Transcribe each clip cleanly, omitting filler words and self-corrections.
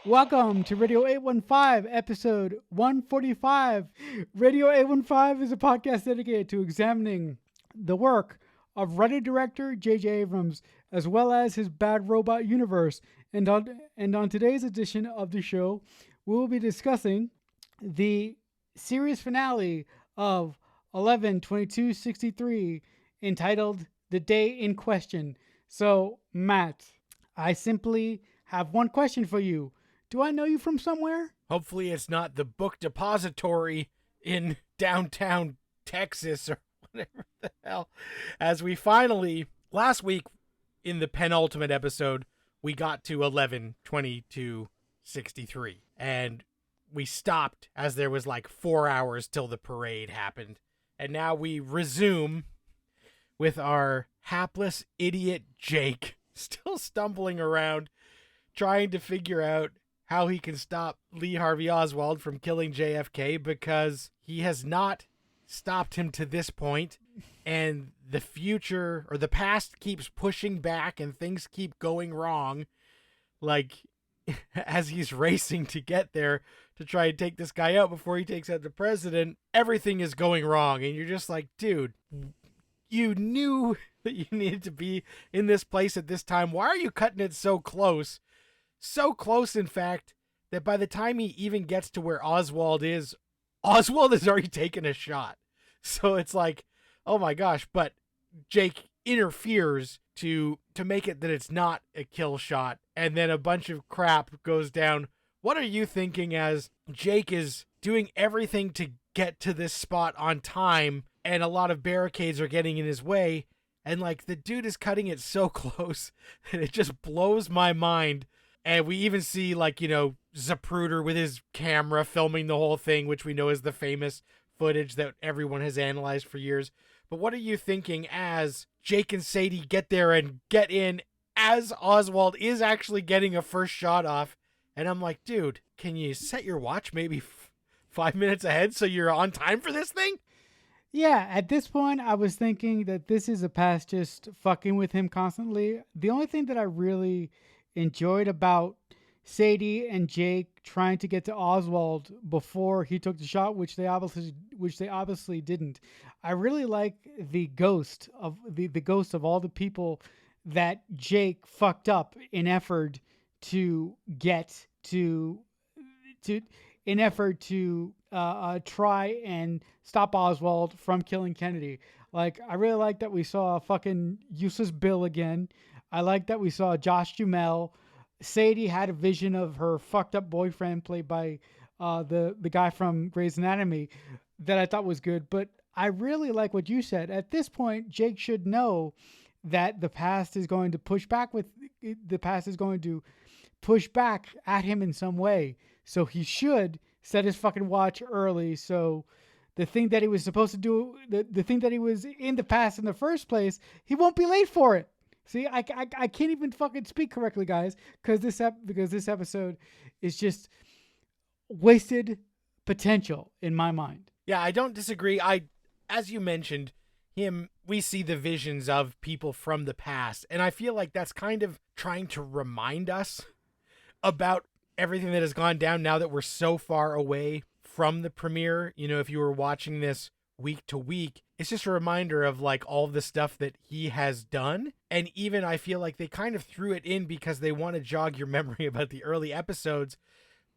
Welcome to Radio 815, episode 145. Radio 815 is a podcast dedicated to examining the work of writer-director J.J. Abrams, as well as his Bad Robot universe. And on today's edition of the show, we will be discussing the series finale of 11/22/63, entitled The Day in Question. So, Matt, I simply have one question for you. Do I know you from somewhere? Hopefully it's not the book depository in downtown Texas or whatever the hell. As we finally, last week in the penultimate episode, we got to 11/22/63. And we stopped as there was like 4 hours till the parade happened. And now we resume with our hapless idiot Jake still stumbling around trying to figure out how he can stop Lee Harvey Oswald from killing JFK, because he has not stopped him to this point, and the future or the past keeps pushing back and things keep going wrong, like as he's racing to get there to try and take this guy out before he takes out the president. Everything is going wrong, and you're just like, dude, you knew that you needed to be in this place at this time. Why are you cutting it so close? So close, in fact, that by the time he even gets to where Oswald has already taken a shot. So it's like, oh my gosh, but Jake interferes to make it that it's not a kill shot, and then a bunch of crap goes down. What are you thinking as Jake is doing everything to get to this spot on time, and a lot of barricades are getting in his way, and like the dude is cutting it so close that it just blows my mind. And we even see, like, you know, Zapruder with his camera filming the whole thing, which we know is the famous footage that everyone has analyzed for years. But what are you thinking as Jake and Sadie get there and get in as Oswald is actually getting a first shot off? And I'm like, dude, can you set your watch maybe 5 minutes ahead so you're on time for this thing? Yeah, at this point, I was thinking that this is a past just fucking with him constantly. The only thing that I really enjoyed about Sadie and Jake trying to get to Oswald before he took the shot, which they obviously didn't. I really like the ghost of the ghost of all the people that Jake fucked up in effort to get to try and stop Oswald from killing Kennedy. Like, I really like that we saw a fucking useless Bill again. I like that we saw Josh Duhamel. Sadie had a vision of her fucked up boyfriend, played by the guy from Grey's Anatomy, that I thought was good. But I really like what you said. At this point, Jake should know that the past is going to push back at him in some way. So he should set his fucking watch early. So the thing that he was supposed to do, the thing that he was in the past in the first place, he won't be late for it. See, I can't even fucking speak correctly, guys, because this episode is just wasted potential in my mind. Yeah, I don't disagree. As you mentioned, we see the visions of people from the past, and I feel like that's kind of trying to remind us about everything that has gone down now that we're so far away from the premiere. You know, if you were watching this week to week, it's just a reminder of like all the stuff that he has done. And even I feel like they kind of threw it in because they want to jog your memory about the early episodes,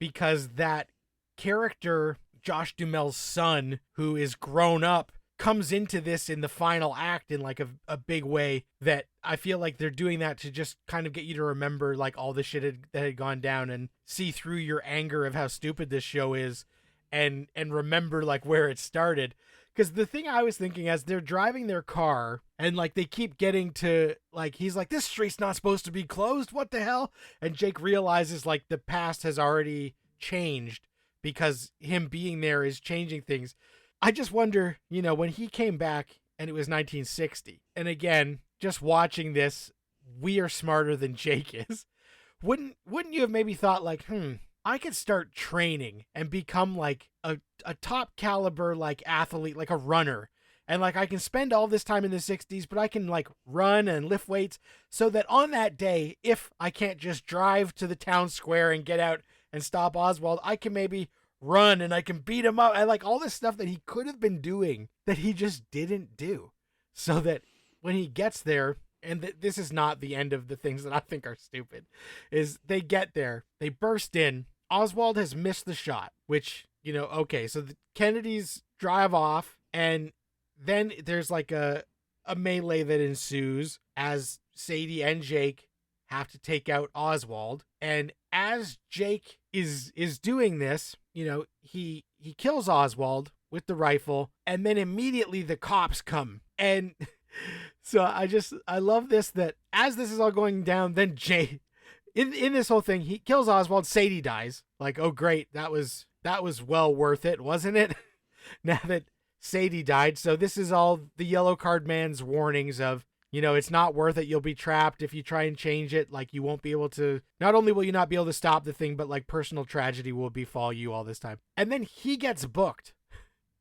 because that character, Josh Duhamel's son, who is grown up, comes into this in the final act in like a big way, that I feel like they're doing that to just kind of get you to remember like all the shit that had gone down and see through your anger of how stupid this show is, and remember like where it started. Because the thing I was thinking as they're driving their car and like they keep getting to like, he's like, this street's not supposed to be closed. What the hell? And Jake realizes like the past has already changed because him being there is changing things. I just wonder, you know, when he came back and it was 1960, and again, just watching this, we are smarter than Jake is. Wouldn't you have maybe thought like, I could start training and become like a top caliber like athlete, like a runner, And like I can spend all this time in the 60s, but I can like run and lift weights so that on that day, if I can't just drive to the town square and get out and stop Oswald, I can maybe run and I can beat him up. I like all this stuff that he could have been doing that he just didn't do. So that when he gets there, and this is not the end of the things that I think are stupid, is they get there, they burst in, Oswald has missed the shot, which, okay, so the Kennedys drive off, and then there's like a melee that ensues as Sadie and Jake have to take out Oswald. And as Jake is doing this, he kills Oswald with the rifle, and then immediately the cops come. And so I love this, that as this is all going down, then Jake, in this whole thing, he kills Oswald, Sadie dies. Like, oh great, that was well worth it, wasn't it? Now that Sadie died. So this is all the yellow card man's warnings of, it's not worth it. You'll be trapped if you try and change it. Like, you won't be able to, not only will you not be able to stop the thing, but like personal tragedy will befall you all this time. And then he gets booked.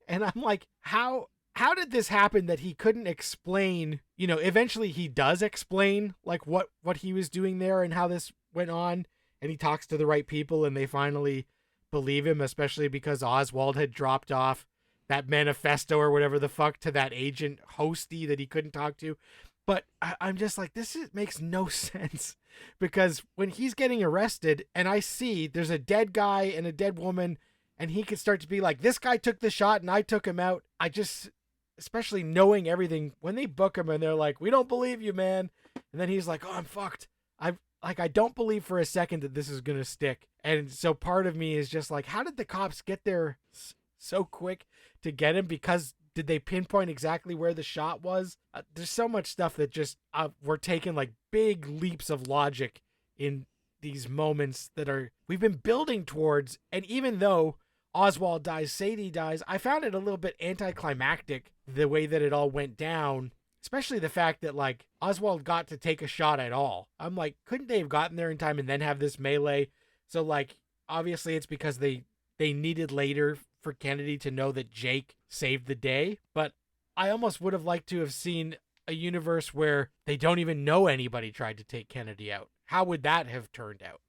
And I'm like, how did this happen that he couldn't explain, eventually he does explain like what he was doing there and how this went on. And he talks to the right people and they finally believe him, especially because Oswald had dropped off that manifesto or whatever the fuck to that agent Hosty that he couldn't talk to. But I'm just like, makes no sense, because when he's getting arrested and I see there's a dead guy and a dead woman, and he could start to be like, this guy took the shot and I took him out. I just, especially knowing everything, when they book him and they're like, we don't believe you, man. And then he's like, oh, I'm fucked. I don't believe for a second that this is going to stick. And so part of me is just like, how did the cops get there so quick to get him? Because did they pinpoint exactly where the shot was? There's so much stuff that just we're taking like big leaps of logic in these moments that we've been building towards. And even though Oswald dies, Sadie dies, I found it a little bit anticlimactic the way that it all went down, especially the fact that like Oswald got to take a shot at all. I'm like, couldn't they have gotten there in time and then have this melee? So like, obviously it's because they needed later for Kennedy to know that Jake saved the day. But I almost would have liked to have seen a universe where they don't even know anybody tried to take Kennedy out. How would that have turned out?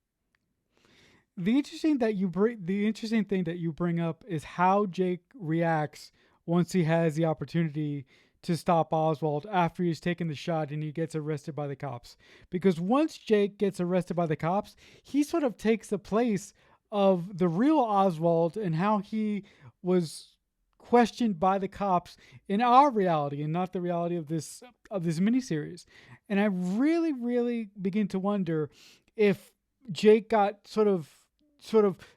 The interesting thing that you bring up is how Jake reacts once he has the opportunity to stop Oswald after he's taken the shot and he gets arrested by the cops. Because once Jake gets arrested by the cops, he sort of takes the place of the real Oswald and how he was questioned by the cops in our reality and not the reality of this miniseries. And I really, really begin to wonder if Jake got sort of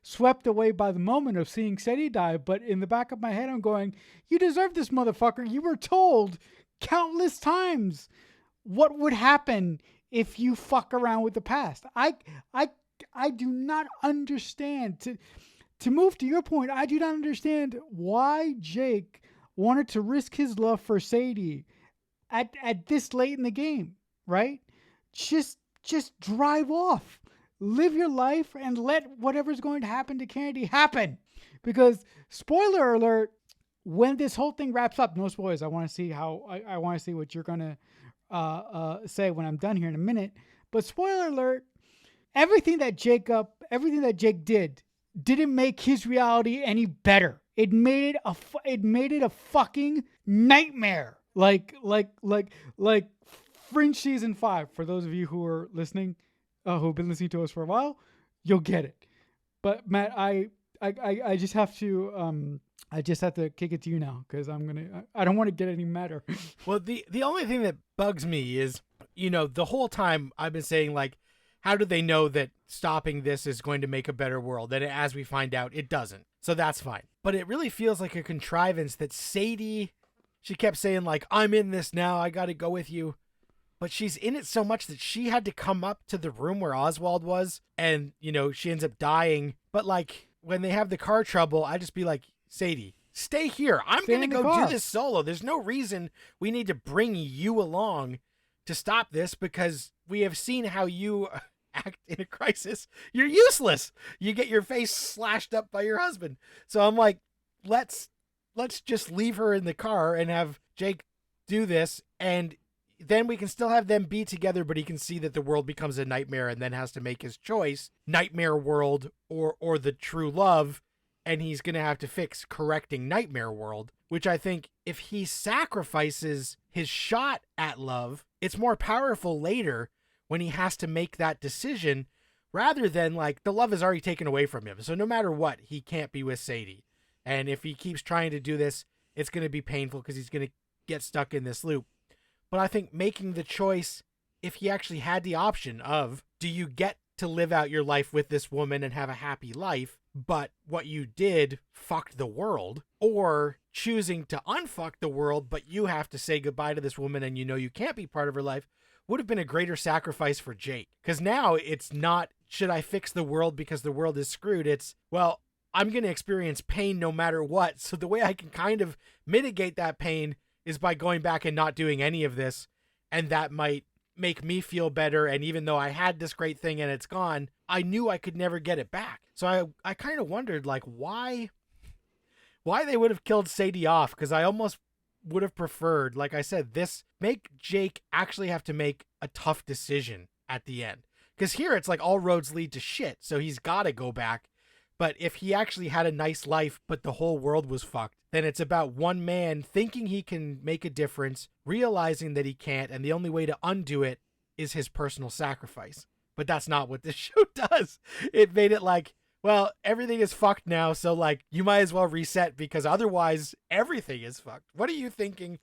swept away by the moment of seeing Sadie die. But in the back of my head, I'm going, you deserve this, motherfucker. You were told countless times what would happen if you fuck around with the past. I do not understand. To move to your point, I do not understand why Jake wanted to risk his love for Sadie at this late in the game, right? Just drive off. Live your life and let whatever's going to happen to Kennedy happen. Because, spoiler alert, when this whole thing wraps up, no spoilers, I want to see I want to see what you're going to say when I'm done here in a minute. But spoiler alert, everything that Jake did didn't make his reality any better. It made it a fucking nightmare. Like Fringe season 5. For those of you who are listening, who've been listening to us for a while, you'll get it. But Matt, I just have to kick it to you now, because I don't want to get any madder. Well, the only thing that bugs me is, the whole time I've been saying, like, how do they know that stopping this is going to make a better world? And as we find out, it doesn't. So that's fine. But it really feels like a contrivance that Sadie, she kept saying, like, I'm in this now, I got to go with you. But she's in it so much that she had to come up to the room where Oswald was, and, she ends up dying. But, like, when they have the car trouble, I just be like, Sadie, stay here. I'm going to go do this solo. There's no reason we need to bring you along to stop this, because we have seen how you act in a crisis. You're useless. You get your face slashed up by your husband. So I'm like, let's just leave her in the car and have Jake do this. And then we can still have them be together, but he can see that the world becomes a nightmare and then has to make his choice, nightmare world or the true love, and he's going to have to fix correcting nightmare world, which I think if he sacrifices his shot at love, it's more powerful later when he has to make that decision rather than like the love is already taken away from him. So no matter what, he can't be with Sadie. And if he keeps trying to do this, it's going to be painful because he's going to get stuck in this loop. But I think making the choice, if he actually had the option of, do you get to live out your life with this woman and have a happy life, but what you did fucked the world, or choosing to unfuck the world, but you have to say goodbye to this woman and you know you can't be part of her life, would have been a greater sacrifice for Jake. Because now it's not, should I fix the world because the world is screwed? It's, well, I'm going to experience pain no matter what. So the way I can kind of mitigate that pain is by going back and not doing any of this. And that might make me feel better. And even though I had this great thing and it's gone, I knew I could never get it back. So I kind of wondered like why they would have killed Sadie off. Cause I almost would have preferred, like I said, this make Jake actually have to make a tough decision at the end. Cause here it's like all roads lead to shit. So he's got to go back. But if he actually had a nice life, but the whole world was fucked, then it's about one man thinking he can make a difference, realizing that he can't, and the only way to undo it is his personal sacrifice. But that's not what this show does. It made it like, well, everything is fucked now, so like you might as well reset because otherwise everything is fucked. What are you thinking?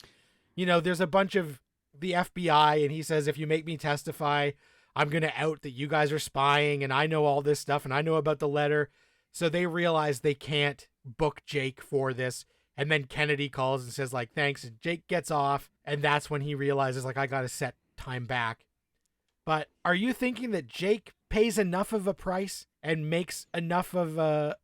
You know, there's a bunch of the FBI and he says, if you make me testify, I'm going to out that you guys are spying and I know all this stuff and I know about the letter. So they realize they can't book Jake for this. And then Kennedy calls and says like, thanks. And Jake gets off. And that's when he realizes like, I got to set time back. But are you thinking that Jake pays enough of a price and makes enough of a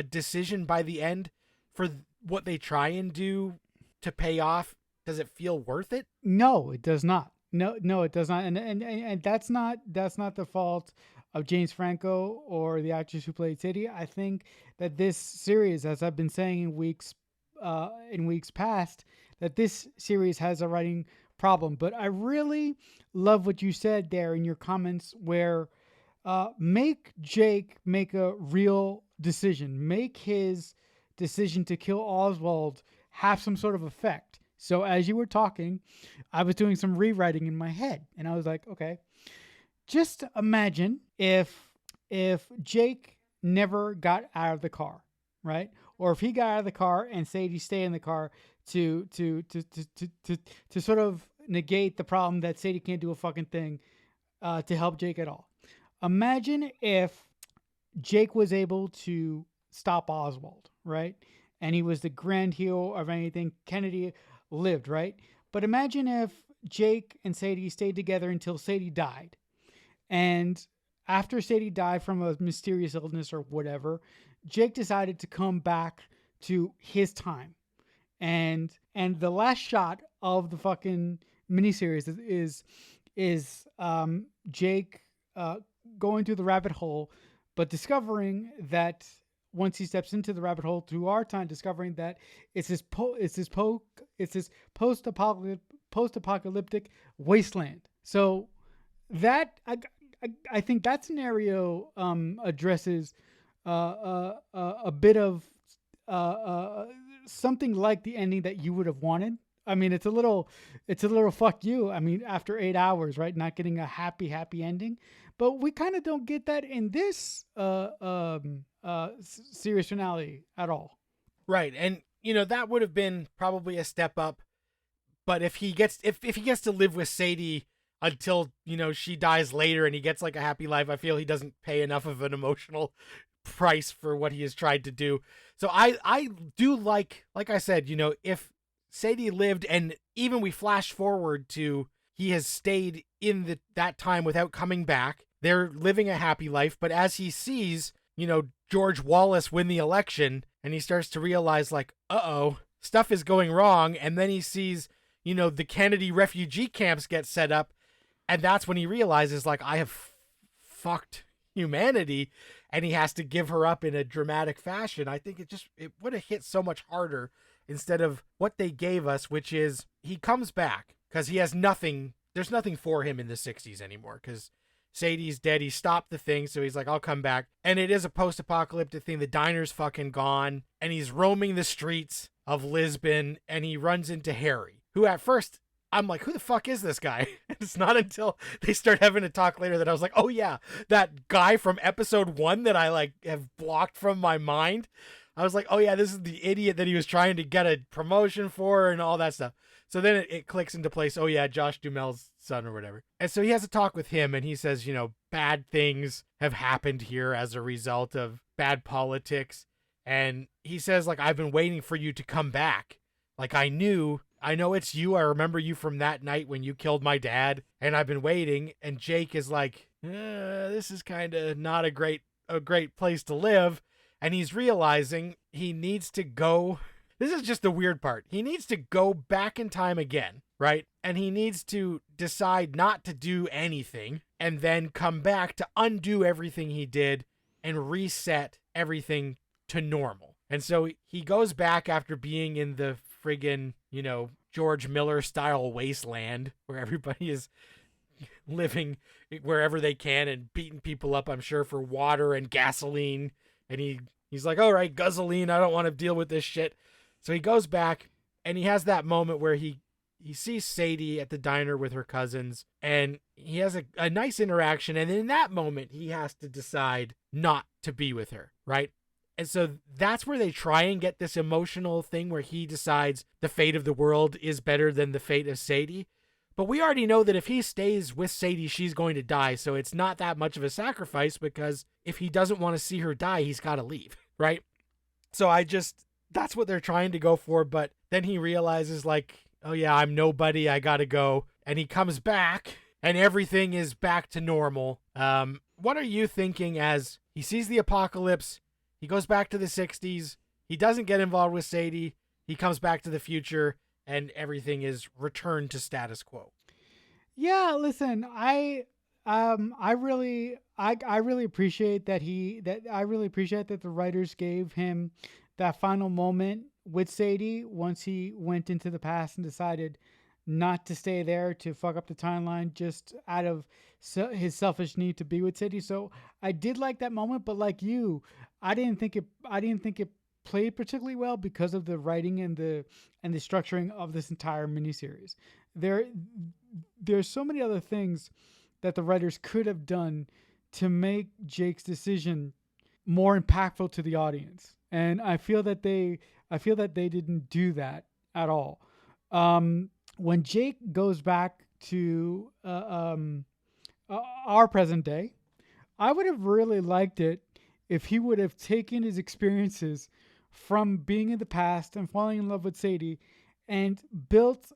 decision by the end for what they try and do to pay off? Does it feel worth it? No, it does not. No, it does not. And that's not the fault of James Franco or the actress who played Sadie. I think that this series, as I've been saying in weeks past, that this series has a writing problem. But I really love what you said there in your comments where make Jake make a real decision. Make his decision to kill Oswald have some sort of effect. So as you were talking, I was doing some rewriting in my head and I was like, okay, just imagine if Jake never got out of the car, right? Or if he got out of the car and Sadie stayed in the car to sort of negate the problem that Sadie can't do a fucking thing to help Jake at all. Imagine if Jake was able to stop Oswald, right? And he was the grand hero of anything. Kennedy lived, right? But imagine if Jake and Sadie stayed together until Sadie died. And after Sadie died from a mysterious illness or whatever, Jake decided to come back to his time. And the last shot of the fucking miniseries is Jake going through the rabbit hole, but discovering that once he steps into the rabbit hole to our time, discovering that it's this post-apocalyptic wasteland. So that I think that scenario addresses a bit of something like the ending that you would have wanted. I mean, it's a little fuck you. I mean, after 8 hours, right? Not getting a happy ending, but we kind of don't get that in this series finale at all. Right. And you know, that would have been probably a step up, but if he gets to live with Sadie until, you know, she dies later and he gets like a happy life, I feel he doesn't pay enough of an emotional price for what he has tried to do. So I do like I said, you know, if Sadie lived and even we flash forward to he has stayed in that time without coming back, they're living a happy life. But as he sees, you know, George Wallace win the election and he starts to realize like, stuff is going wrong. And then he sees, you know, the Kennedy refugee camps get set up. And that's when he realizes like, I have fucked humanity, and he has to give her up in a dramatic fashion. I think it would have hit so much harder instead of what they gave us, which is he comes back because he has nothing there's nothing for him in the 60s anymore because Sadie's dead. He stopped the thing, so he's like, I'll come back. And it is a post-apocalyptic thing. The diner's fucking gone, and he's roaming the streets of Lisbon, and he runs into Harry, who at first, I'm like, who the fuck is this guy? And it's not until they start having a talk later that I was like, oh yeah, that guy from episode 1 that I like have blocked from my mind. I was like, oh yeah, this is the idiot that he was trying to get a promotion for and all that stuff. So then it clicks into place. Oh yeah, Josh Duhamel's son or whatever. And so he has a talk with him and he says, you know, bad things have happened here as a result of bad politics. And he says, like, I've been waiting for you to come back. Like, I know it's you. I remember you from that night when you killed my dad, and I've been waiting. And Jake is like, this is kind of not a great place to live. And he's realizing he needs to go. This is just the weird part. He needs to go back in time again, right? And he needs to decide not to do anything and then come back to undo everything he did and reset everything to normal. And so he goes back after being in the friggin', you know, George Miller style wasteland where everybody is living wherever they can and beating people up, I'm sure, for water and gasoline. And he's like, all right, guzzling, I don't want to deal with this shit. So he goes back and he has that moment where he sees Sadie at the diner with her cousins and he has a nice interaction. And in that moment, he has to decide not to be with her, right? And so that's where they try and get this emotional thing where he decides the fate of the world is better than the fate of Sadie. But we already know that if he stays with Sadie, she's going to die. So it's not that much of a sacrifice because if he doesn't want to see her die, he's got to leave, right? So that's what they're trying to go for. But then he realizes like, oh yeah, I'm nobody. I got to go. And he comes back and everything is back to normal. What are you thinking as he sees the apocalypse? He goes back to the 60s. He doesn't get involved with Sadie. He comes back to the future and everything is returned to status quo. Yeah, listen, I really appreciate that the writers gave him that final moment with Sadie once he went into the past and decided not to stay there to fuck up the timeline just out of his selfish need to be with Sadie. So I did like that moment, but like you, I didn't think it played particularly well because of the writing and the structuring of this entire miniseries. There's so many other things that the writers could have done to make Jake's decision more impactful to the audience, and I feel that they didn't do that at all. When Jake goes back to our present day, I would have really liked it if he would have taken his experiences from being in the past and falling in love with Sadie and built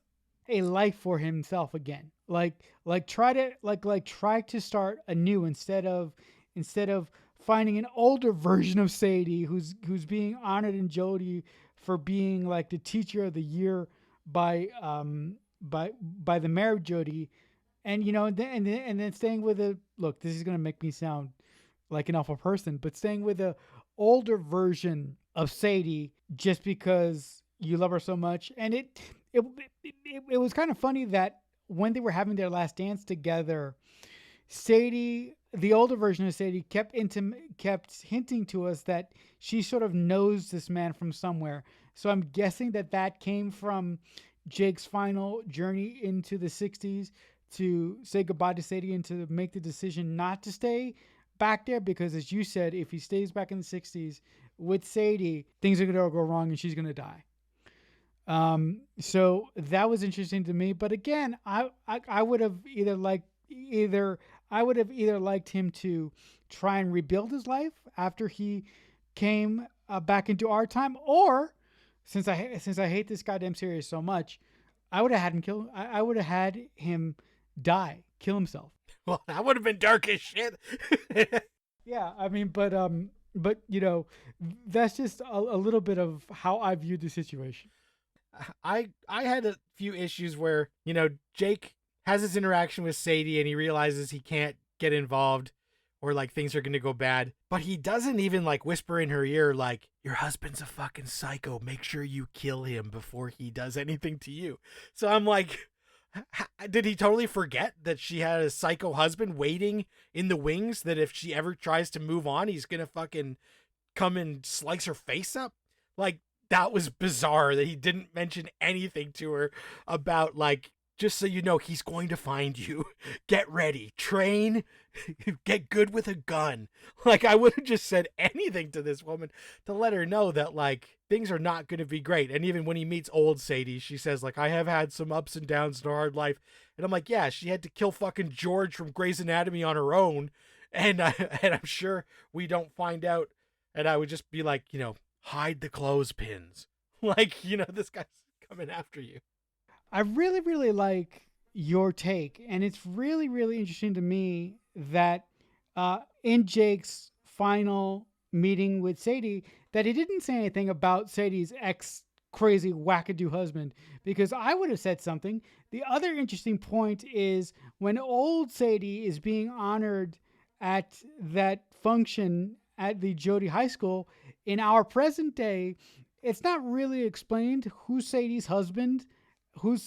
a life for himself again. Try to start anew instead of finding an older version of Sadie who's being honored in Jody for being like the teacher of the year by the married Jody, and then staying with look, this is gonna make me sound like an awful person, but staying with a older version of Sadie just because you love her so much. And it was kind of funny that when they were having their last dance together, Sadie, the older version of Sadie, kept hinting to us that she sort of knows this man from somewhere. So I'm guessing that came from Jake's final journey into the 60s to say goodbye to Sadie and to make the decision not to stay back there, because as you said, if he stays back in the 60s with Sadie, things are going to go wrong and she's going to die. So that was interesting to me. But again, I would have either liked him to try and rebuild his life after he came back into our time, or since I hate this goddamn series so much, I would have had him kill himself. Well, that would have been dark as shit. Yeah, I mean, but that's just a little bit of how I viewed the situation. I had a few issues where, Jake has this interaction with Sadie and he realizes he can't get involved or like things are going to go bad, but he doesn't even like whisper in her ear, like, your husband's a fucking psycho. Make sure you kill him before he does anything to you. So I'm like, Did he totally forget that she had a psycho husband waiting in the wings, that if she ever tries to move on, he's gonna fucking come and slice her face up? Like, that was bizarre that he didn't mention anything to her about, like, just so you know, he's going to find you. Get ready, train, get good with a gun. Like, I would have just said anything to this woman to let her know that, like, things are not going to be great. And even when he meets old Sadie, she says, like, I have had some ups and downs in a hard life. And I'm like, yeah, she had to kill fucking George from Grey's Anatomy on her own. And I'm sure we don't find out. And I would just be like, hide the clothespins. Like, this guy's coming after you. I really, really like your take, and it's really, really interesting to me that in Jake's final meeting with Sadie, that he didn't say anything about Sadie's ex crazy wackadoo husband, because I would have said something. The other interesting point is when old Sadie is being honored at that function at the Jody High School in our present day, it's not really explained who's Sadie's husband, who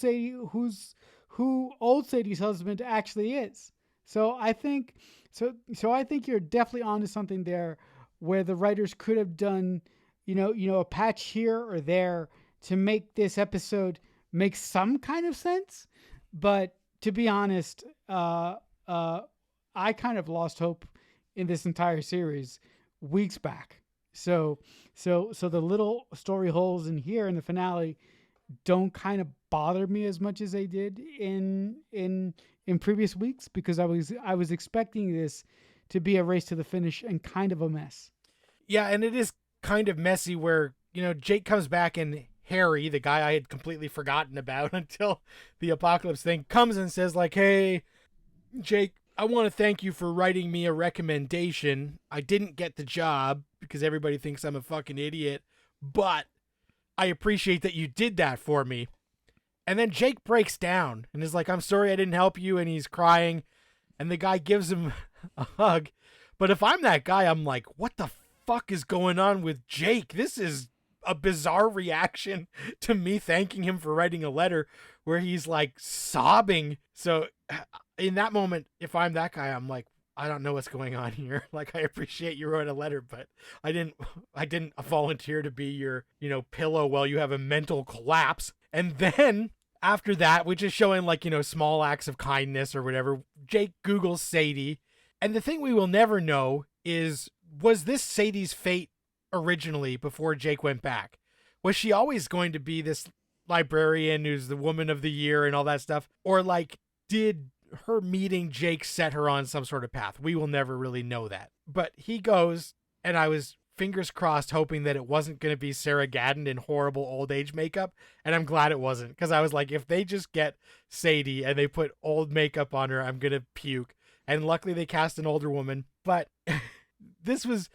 old Sadie's husband actually is. So I think I think you're definitely onto something there, where the writers could have done, a patch here or there to make this episode make some kind of sense. But to be honest, I kind of lost hope in this entire series weeks back. So the little story holes in here in the finale don't kind of bother me as much as they did in previous weeks, because I was expecting this to be a race to the finish and kind of a mess. Yeah, and it is kind of messy where, Jake comes back and Harry, the guy I had completely forgotten about until the apocalypse thing, comes and says, like, hey, Jake, I want to thank you for writing me a recommendation. I didn't get the job because everybody thinks I'm a fucking idiot, but I appreciate that you did that for me. And then Jake breaks down and is like, I'm sorry I didn't help you. And he's crying. And the guy gives him a hug. But if I'm that guy, I'm like, what the fuck is going on with Jake? This is a bizarre reaction to me thanking him for writing a letter where he's like sobbing. So in that moment, if I'm that guy, I'm like, I don't know what's going on here. Like, I appreciate you wrote a letter, but I didn't volunteer to be your, pillow while you have a mental collapse. And then after that, which is showing like, small acts of kindness or whatever, Jake Googles Sadie. And the thing we will never know is, was this Sadie's fate originally before Jake went back? Was she always going to be this librarian who's the woman of the year and all that stuff? Or like, did her meeting Jake set her on some sort of path? We will never really know that. But he goes, and I was fingers crossed hoping that it wasn't going to be Sarah Gadon in horrible old age makeup, and I'm glad it wasn't, because I was like, if they just get Sadie and they put old makeup on her, I'm going to puke. And luckily they cast an older woman. But this was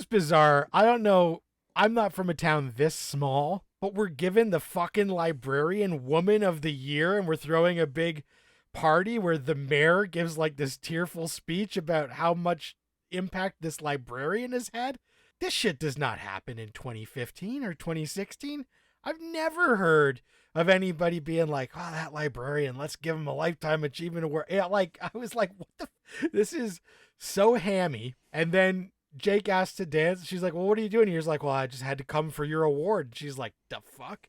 bizarre. I don't know. I'm not from a town this small, but we're given the fucking librarian woman of the year, and we're throwing a big party where the mayor gives like this tearful speech about how much impact this librarian has had. This shit does not happen in 2015 or 2016. I've never heard of anybody being like, oh, that librarian, let's give him a lifetime achievement award. Yeah, like, I was like, what the this is so hammy. And then Jake asks to dance. She's like, well, what are you doing here? He's like, well, I just had to come for your award. And she's like, the fuck?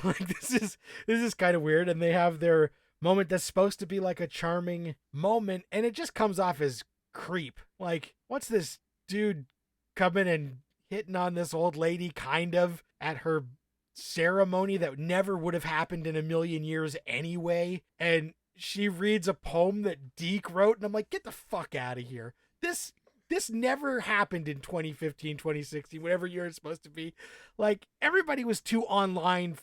Like, this is kind of weird. And they have their moment that's supposed to be like a charming moment, and it just comes off as creep. Like, what's this dude coming and hitting on this old lady kind of at her ceremony that never would have happened in a million years anyway? And she reads a poem that Deke wrote, and I'm like, get the fuck out of here. This never happened in 2015, 2016, whatever year it's supposed to be. Like, everybody was too online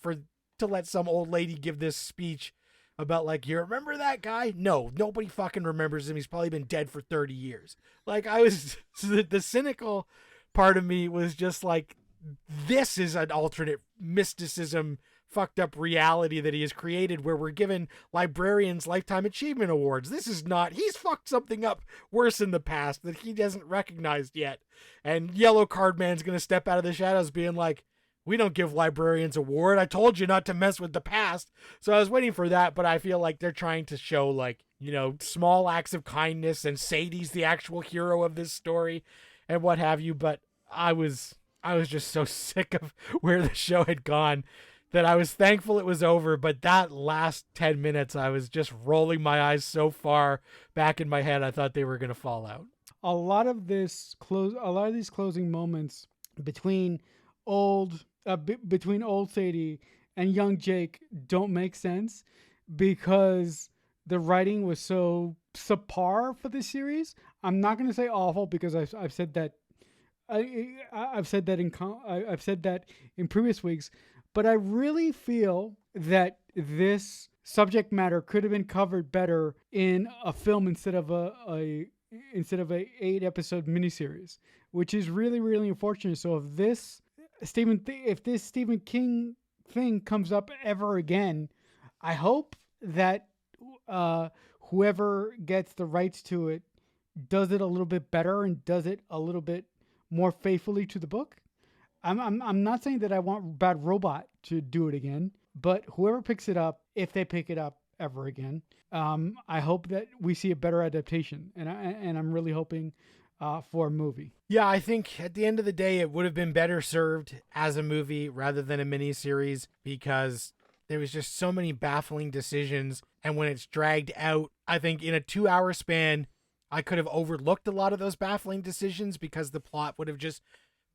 to let some old lady give this speech about, like, you remember that guy? No, nobody fucking remembers him. He's probably been dead for 30 years. Like, the cynical part of me was just like, this is an alternate mysticism, fucked up reality that he has created where we're given librarians lifetime achievement awards. This is not, he's fucked something up worse in the past that he hasn't recognized yet. And Yellow Card Man's going to step out of the shadows being like, we don't give librarians award. I told you not to mess with the past. So I was waiting for that, but I feel like they're trying to show, like, you know, small acts of kindness, and Sadie's the actual hero of this story and what have you. But I was just so sick of where the show had gone that I was thankful it was over. But that last 10 minutes, I was just rolling my eyes so far back in my head, I thought they were going to fall out. A lot of these closing moments between between old Sadie and young Jake don't make sense because the writing was so subpar for this series. I'm not going to say awful because I've said that I've said that I've said that in previous weeks, but I really feel that this subject matter could have been covered better in a film instead of a 8-episode miniseries, which is really, really unfortunate. So if this Stephen King thing comes up ever again, I hope that whoever gets the rights to it does it a little bit better and does it a little bit more faithfully to the book. I'm not saying that I want Bad Robot to do it again, but whoever picks it up, if they pick it up ever again, I hope that we see a better adaptation, and I'm really hoping for a movie. Yeah, I think at the end of the day, it would have been better served as a movie rather than a miniseries because there was just so many baffling decisions, and when it's dragged out, I think in a 2-hour span, I could have overlooked a lot of those baffling decisions because the plot would have just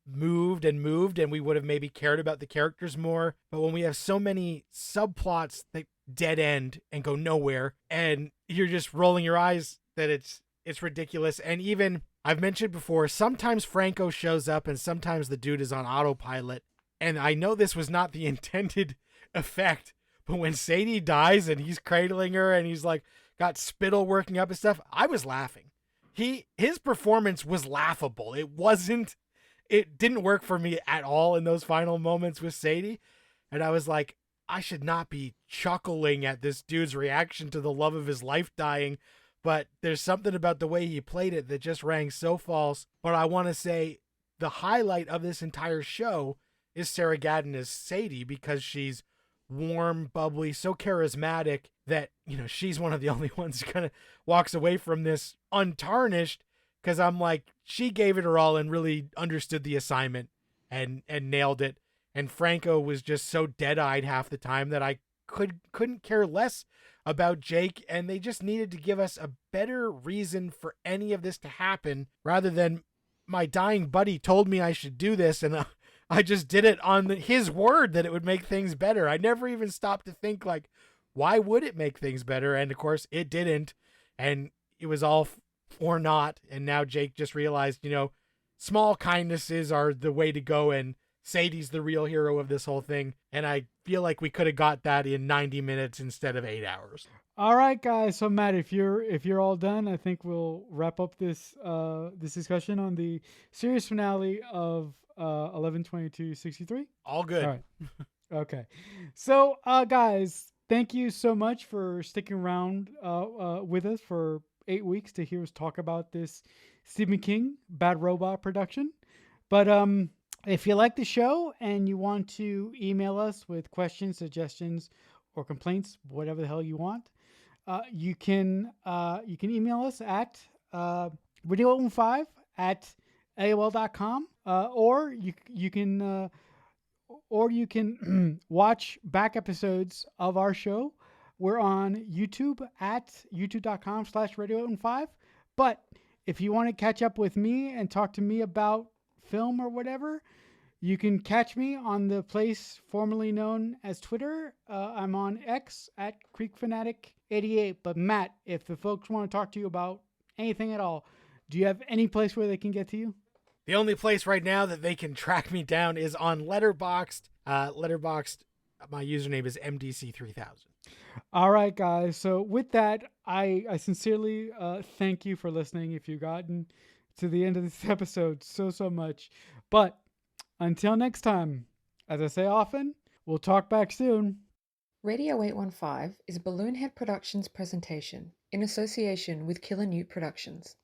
moved and we would have maybe cared about the characters more. But when we have so many subplots that dead end and go nowhere, and you're just rolling your eyes that it's ridiculous. And even, I've mentioned before, sometimes Franco shows up and sometimes the dude is on autopilot. And I know this was not the intended effect, but when Sadie dies and he's cradling her and he's like got spittle working up and stuff, I was laughing. His performance was laughable. It didn't work for me at all in those final moments with Sadie. And I was like, I should not be chuckling at this dude's reaction to the love of his life dying, but there's something about the way he played it that just rang so false. But I want to say the highlight of this entire show is Sarah Gadon as Sadie, because she's warm, bubbly, so charismatic that, you know, she's one of the only ones who kind of walks away from this untarnished, because I'm like, she gave it her all and really understood the assignment and nailed it. And Franco was just so dead-eyed half the time that I couldn't care less about Jake, and they just needed to give us a better reason for any of this to happen rather than my dying buddy told me I should do this, and I just did it on his word that it would make things better. I never even stopped to think, like, why would it make things better? And, of course, it didn't, and it was all for naught, and now Jake just realized, you know, small kindnesses are the way to go, and Sadie's the real hero of this whole thing, and I feel like we could have got that in 90 minutes instead of 8 hours. All right, guys. So Matt, if you're all done, I think we'll wrap up this discussion on the series finale of 11/22/63. All good. All right. Okay. So guys, thank you so much for sticking around with us for 8 weeks to hear us talk about this Stephen King Bad Robot production. But if you like the show and you want to email us with questions, suggestions, or complaints, whatever the hell you want, you can email us at radio15@aol.com, or you can watch back episodes of our show. We're on YouTube at youtube.com/radio15. But if you want to catch up with me and talk to me about film or whatever, you can catch me on the place formerly known as Twitter. I'm on X at CreekFanatic88. But Matt, if the folks want to talk to you about anything at all, do you have any place where they can get to you? The only place right now that they can track me down is on Letterboxd. Letterboxd, my username is MDC3000. All right, guys. So with that, I sincerely thank you for listening. If you've gotten to the end of this episode so much. But until next time, as I say often, we'll talk back soon. Radio 815 is a Balloonhead Productions presentation in association with Killer Newt Productions.